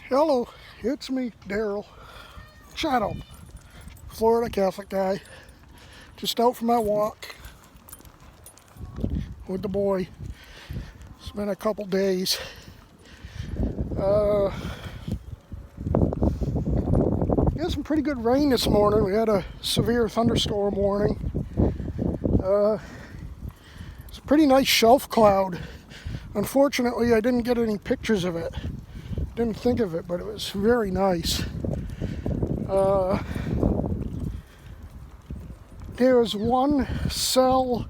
Hello, it's me, Daryl. Shadow, Florida Catholic guy. Just out for my walk with the boy. It's been a couple days. We had some pretty good rain this morning. We had a severe thunderstorm warning. It's a pretty nice shelf cloud. Unfortunately, I didn't get any pictures of it. Didn't think of it, but it was very nice. There was one cell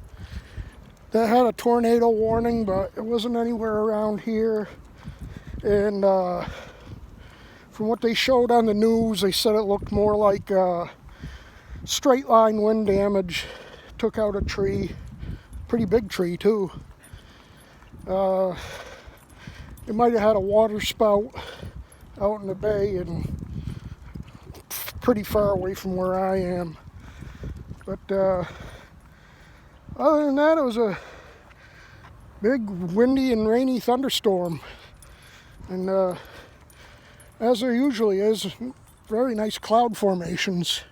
that had a tornado warning, but it wasn't anywhere around here. And from what they showed on the news, they said it looked more like straight line wind damage. Took out a tree, pretty big tree too. It might have had a water spout out in the bay and pretty far away from where I am. But other than that, it was a big windy and rainy thunderstorm. And as there usually is, very nice cloud formations.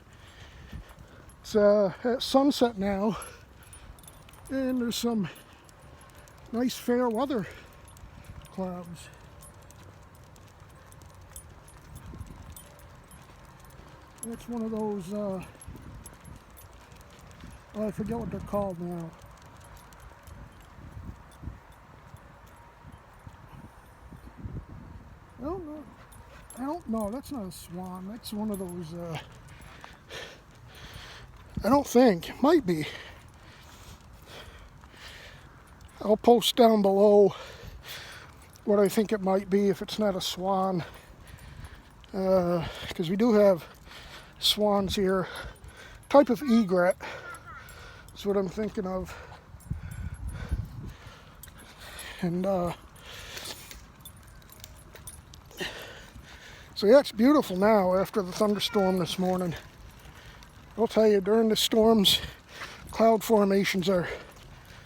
It's at sunset now, and there's some nice fair weather clouds. It's one of those, I forget what they're called now. I don't know, that's not a swan, that's one of those, I don't think, it might be. I'll post down below what I think it might be if it's not a swan, because we do have swans here. Type of egret is what I'm thinking of. And so yeah, it's beautiful now after the thunderstorm this morning. I'll tell you, during the storms, cloud formations are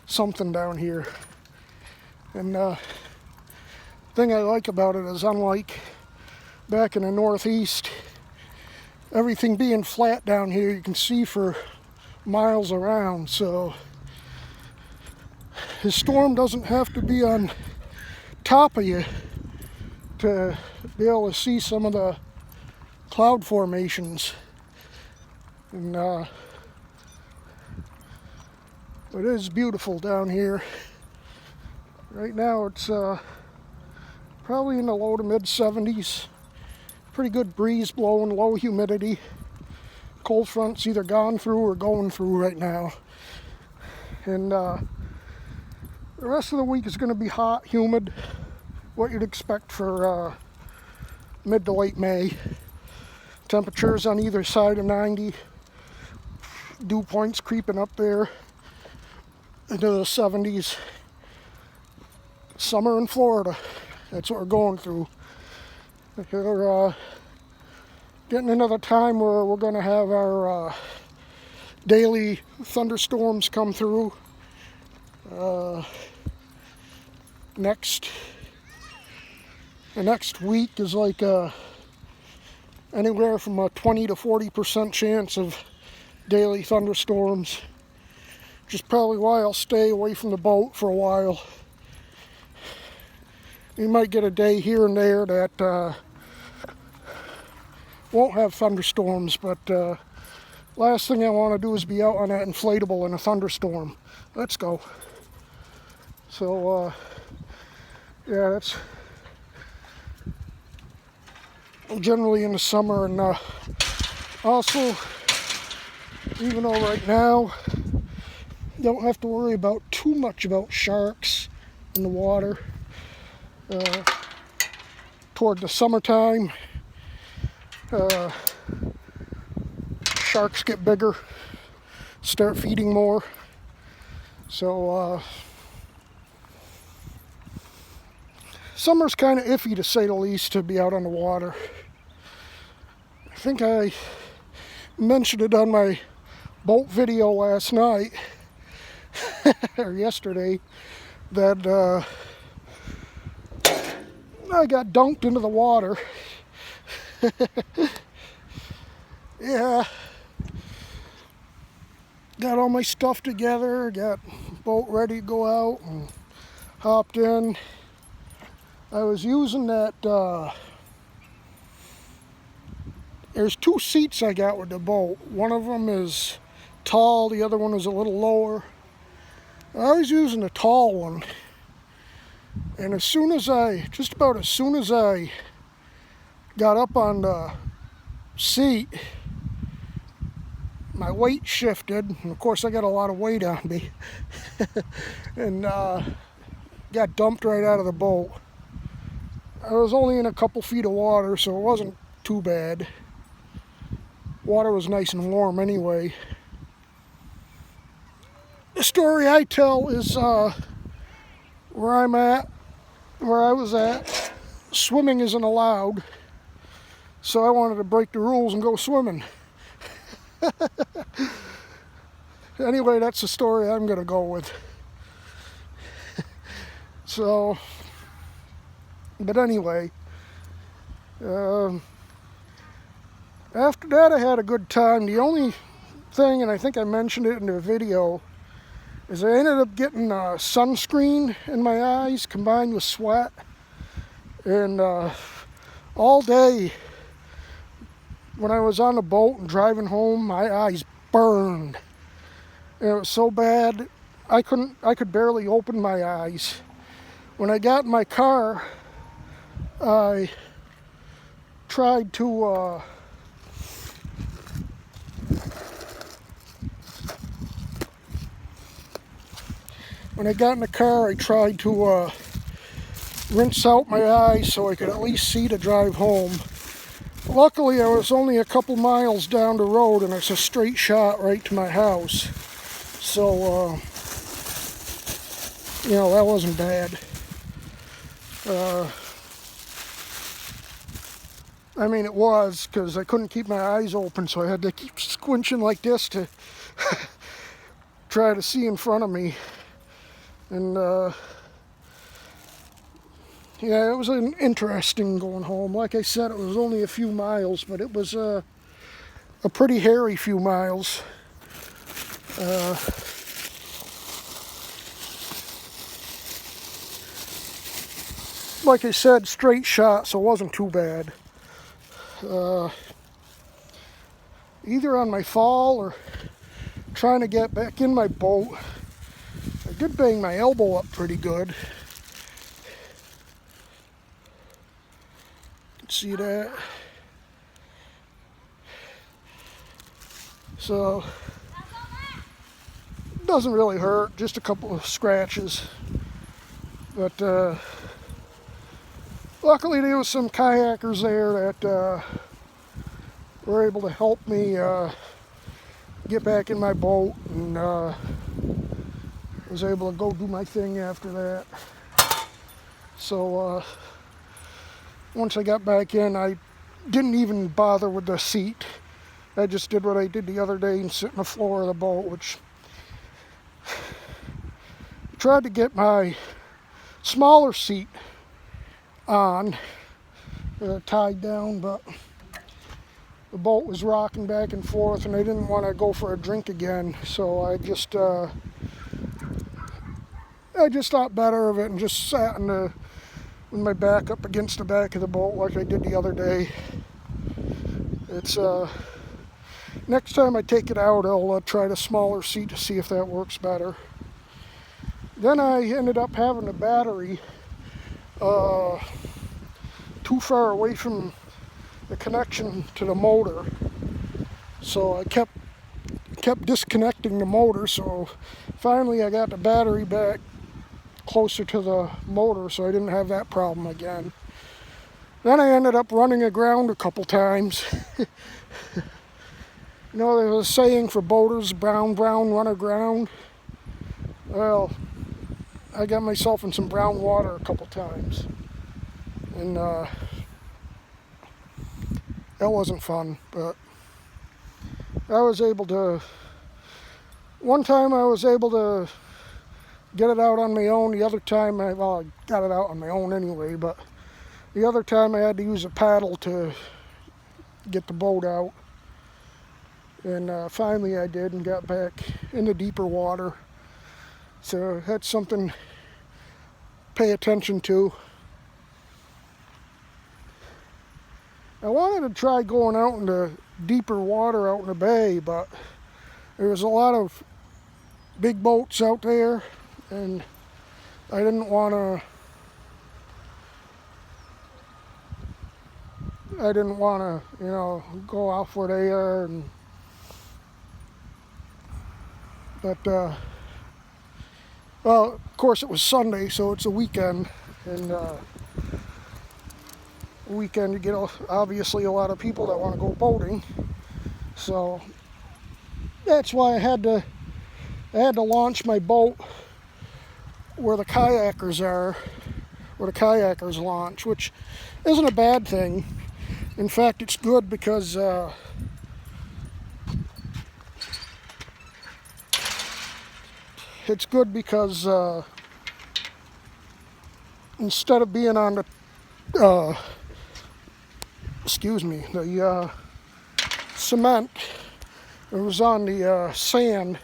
something down here. And the thing I like about it is, unlike back in the Northeast, everything being flat down here, you can see for miles around. So the storm doesn't have to be on top of you to be able to see some of the cloud formations. And it is beautiful down here. Right now it's probably in the low to mid 70s. Pretty good breeze blowing, low humidity. Cold front's either gone through or going through right now. And the rest of the week is going to be hot, humid, what you'd expect for mid to late May. Temperatures on either side of 90. Dew points creeping up there into the 70s. Summer in Florida, that's what we're going through. We're getting another time where we're going to have our daily thunderstorms come through. The next week is like anywhere from a 20 to 40% chance of daily thunderstorms, which is probably why I'll stay away from the boat for a while. You might get a day here and there that won't have thunderstorms, but last thing I want to do is be out on that inflatable in a thunderstorm. Let's go. So yeah, that's generally in the summer. And also, even though right now you don't have to worry about too much about sharks in the water, toward the summertime, sharks get bigger, start feeding more. So summer's kind of iffy, to say the least, to be out on the water. I think I mentioned it on my boat video last night or yesterday that I got dunked into the water. Yeah. Got all my stuff together, got boat ready to go out, and hopped in. I was using that, there's two seats I got with the boat. One of them is tall, the other one is a little lower. I was using the tall one. And just about as soon as I got up on the seat, my weight shifted, and of course I got a lot of weight on me, and got dumped right out of the boat. I was only in a couple feet of water, so it wasn't too bad. Water was nice and warm anyway. The story I tell is where I was at, swimming isn't allowed, so I wanted to break the rules and go swimming. Anyway, that's the story I'm going to go with. So, but anyway, after that I had a good time. The only thing, and I think I mentioned it in the video, is I ended up getting sunscreen in my eyes combined with sweat. And all day when I was on the boat and driving home, my eyes burned. And it was so bad, I could barely open my eyes. When I got in my car, I tried to rinse out my eyes so I could at least see to drive home. Luckily, I was only a couple miles down the road, and it's a straight shot right to my house. So, that wasn't bad. I mean, it was, because I couldn't keep my eyes open, so I had to keep squinching like this to try to see in front of me. And, yeah, it was interesting going home. Like I said, it was only a few miles, but it was a pretty hairy few miles. Like I said, straight shot, so it wasn't too bad. Either on my fall or trying to get back in my boat, I did bang my elbow up pretty good. See that? So it doesn't really hurt, just a couple of scratches. But luckily there was some kayakers there that were able to help me get back in my boat, and was able to go do my thing after that. So once I got back in, I didn't even bother with the seat. I just did what I did the other day and sit on the floor of the boat, which I tried to get my smaller seat on, tied down, but the boat was rocking back and forth, and I didn't want to go for a drink again, so I just thought better of it and just sat with my back up against the back of the boat like I did the other day. It's next time I take it out, I'll try the smaller seat to see if that works better. Then I ended up having a battery too far away from the connection to the motor, so I kept disconnecting the motor. So finally I got the battery back closer to the motor, so I didn't have that problem again. Then I ended up running aground a couple times. There's a saying for boaters, brown, run aground. Well, I got myself in some brown water a couple times, and that wasn't fun, but one time I was able to get it out on my own. The other time, I got it out on my own anyway, but The other time I had to use a paddle to get the boat out. And finally I did and got back into deeper water. So that's something to pay attention to. I wanted to try going out into deeper water out in the bay, but there was a lot of big boats out there, and I didn't want to go off where they are. But well, of course it was Sunday, so it's a weekend, and weekend you get obviously a lot of people that want to go boating. So that's why I had to launch my boat where the kayakers are, where the kayakers launch, which isn't a bad thing. In fact, it's good because instead of being on the the cement, it was on the sand,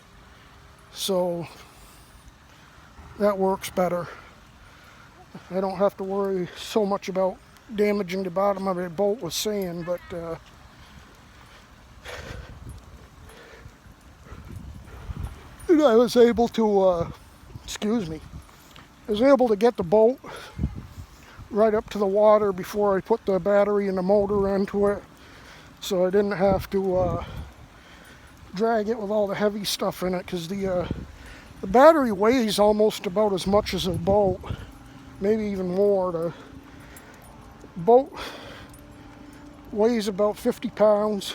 so that works better. I don't have to worry so much about damaging the bottom of a boat with sand, but I was able to get the boat right up to the water before I put the battery and the motor into it, so I didn't have to drag it with all the heavy stuff in it, because the battery weighs almost about as much as a boat, maybe even more. The boat weighs about 50 pounds.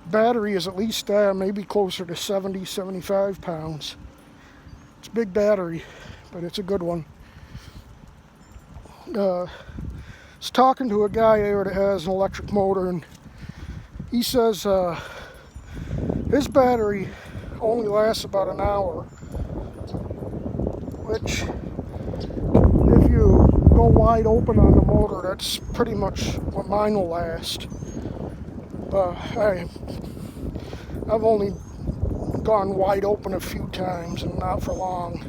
Battery is at least maybe closer to 70, 75 pounds. It's a big battery, but it's a good one. I was talking to a guy there that has an electric motor, and he says his battery only lasts about an hour, which, if you go wide open on the motor, that's pretty much what mine will last. I've only gone wide open a few times, and not for long.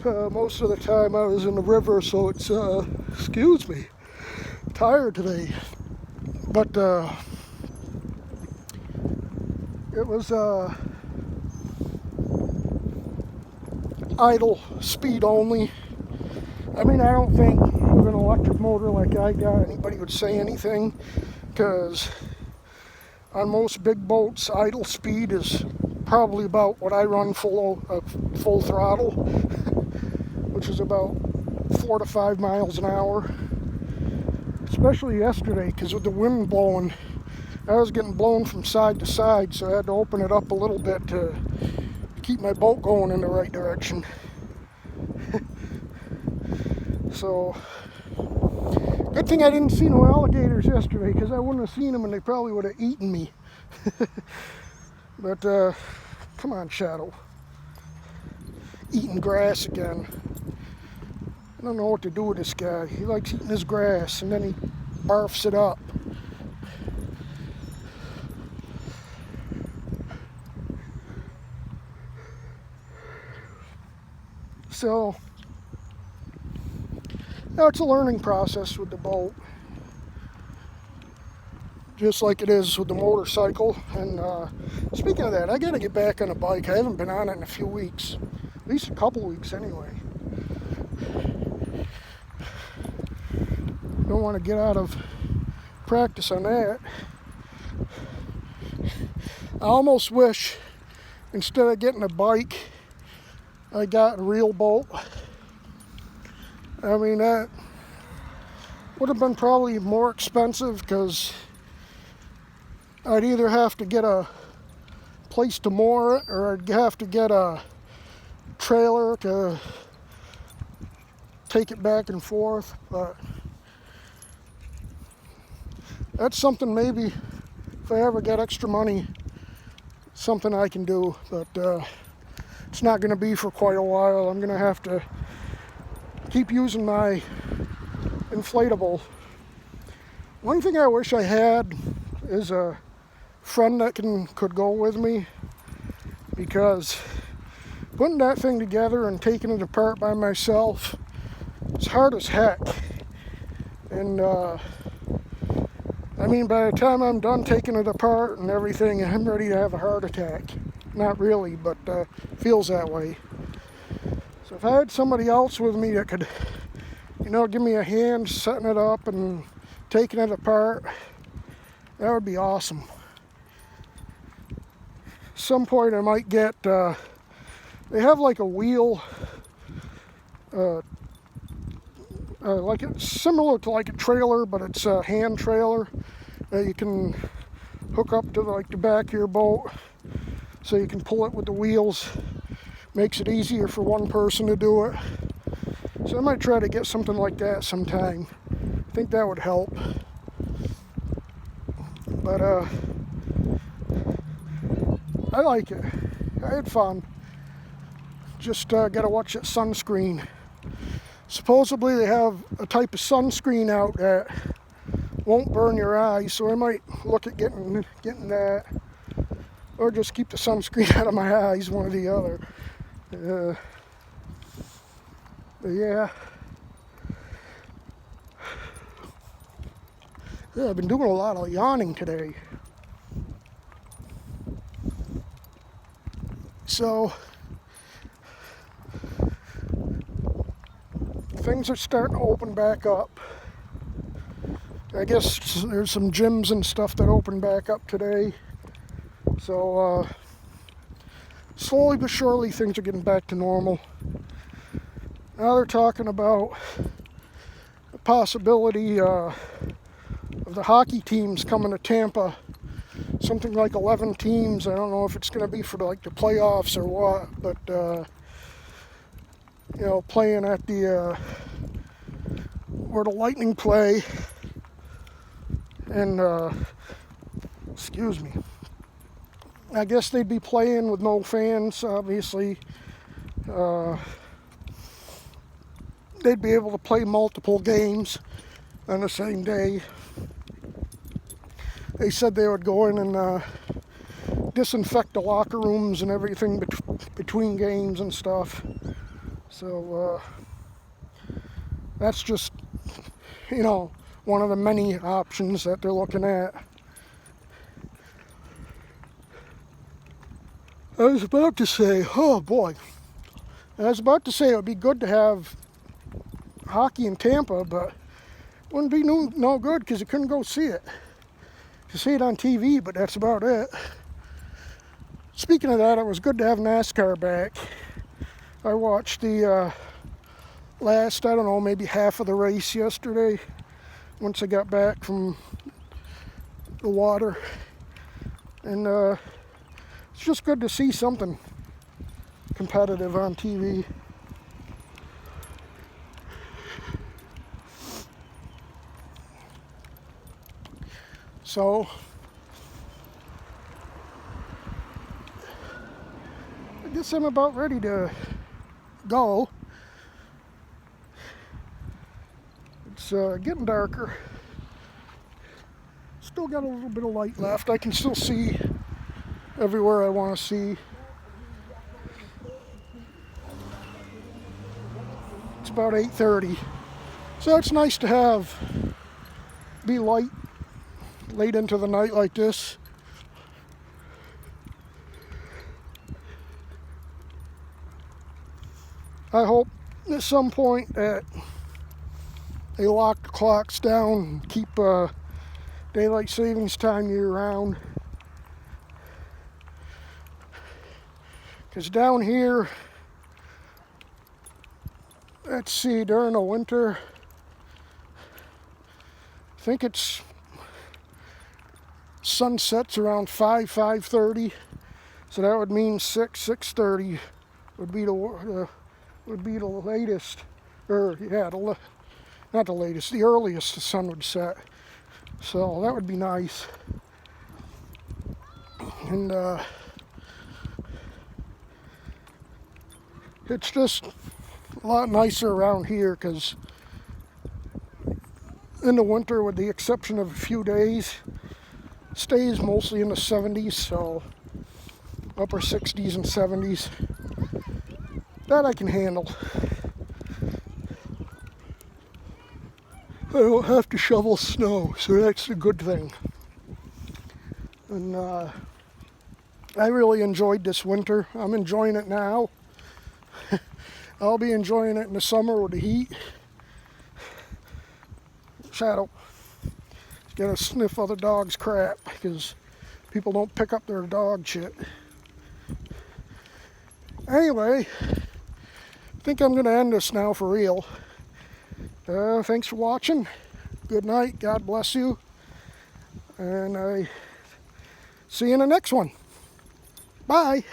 Most of the time I was in the river, so it's tired today. But it was idle speed only. I mean, I don't think with an electric motor like I got anybody would say anything, because on most big boats, idle speed is probably about what I run full throttle, which is about 4 to 5 miles an hour. Especially yesterday, because with the wind blowing, I was getting blown from side to side, so I had to open it up a little bit to keep my boat going in the right direction. So, good thing I didn't see no alligators yesterday, because I wouldn't have seen them and they probably would have eaten me. But, come on, Shadow. Eating grass again. I don't know what to do with this guy. He likes eating his grass and then he barfs it up. So, now it's a learning process with the boat, just like it is with the motorcycle. And speaking of that, I gotta get back on a bike. I haven't been on it in a few weeks, at least a couple weeks anyway. Don't want to get out of practice on that. I almost wish, instead of getting a bike, I got a real boat. I mean, that would have been probably more expensive, because I'd either have to get a place to moor it, or I'd have to get a trailer to take it back and forth. But that's something, maybe if I ever get extra money, something I can do. But it's not going to be for quite a while. I'm going to have to keep using my inflatable. One thing I wish I had is a friend that could go with me, because putting that thing together and taking it apart by myself, it's hard as heck. And I mean, by the time I'm done taking it apart and everything, I'm ready to have a heart attack. Not really, but feels that way. So if I had somebody else with me that could, give me a hand setting it up and taking it apart, that would be awesome. At some point I might get, they have like a wheel, like it's similar to like a trailer, but it's a hand trailer that you can hook up to like the back of your boat, so you can pull it with the wheels. Makes it easier for one person to do it. So I might try to get something like that sometime. I think that would help. But I like it. I had fun. Just gotta watch that sunscreen. Supposedly they have a type of sunscreen out that won't burn your eyes, so I might look at getting that, or just keep the sunscreen out of my eyes, one or the other. But yeah, I've been doing a lot of yawning today. So things are starting to open back up. I guess there's some gyms and stuff that open back up today. So slowly but surely things are getting back to normal. Now they're talking about the possibility of the hockey teams coming to Tampa. Something like 11 teams. I don't know if it's going to be for like the playoffs or what, but playing at the where the Lightning play, and excuse me, I guess they'd be playing with no fans, obviously. They'd be able to play multiple games on the same day. They said they would go in and disinfect the locker rooms and everything between games and stuff. So that's just, one of the many options that they're looking at. I was about to say it would be good to have hockey in Tampa, but it wouldn't be no good because you couldn't go see it. You see it on TV, but that's about it. Speaking of that, it was good to have NASCAR back. I watched the last, maybe half of the race yesterday once I got back from the water. And it's just good to see something competitive on TV. So I guess I'm about ready to go. It's getting darker. Still got a little bit of light left. I can still see everywhere I want to see. It's about 8:30. So it's nice to be light late into the night like this. I hope at some point that they lock the clocks down and keep daylight savings time year round. Because down here, let's see, during the winter, I think it's sunsets around 5:30, so that would mean 6:30 would be the latest, or yeah, not the latest, the earliest the sun would set. So that would be nice. And it's just a lot nicer around here because in the winter, with the exception of a few days, stays mostly in the 70s, so upper 60s and 70s. That I can handle. I don't have to shovel snow, so that's a good thing. And I really enjoyed this winter. I'm enjoying it now. I'll be enjoying it in the summer with the heat. Shadow. Gotta sniff other dogs' crap because people don't pick up their dog shit. Anyway, I think I'm gonna end this now for real. Thanks for watching. Good night. God bless you. And I see you in the next one. Bye.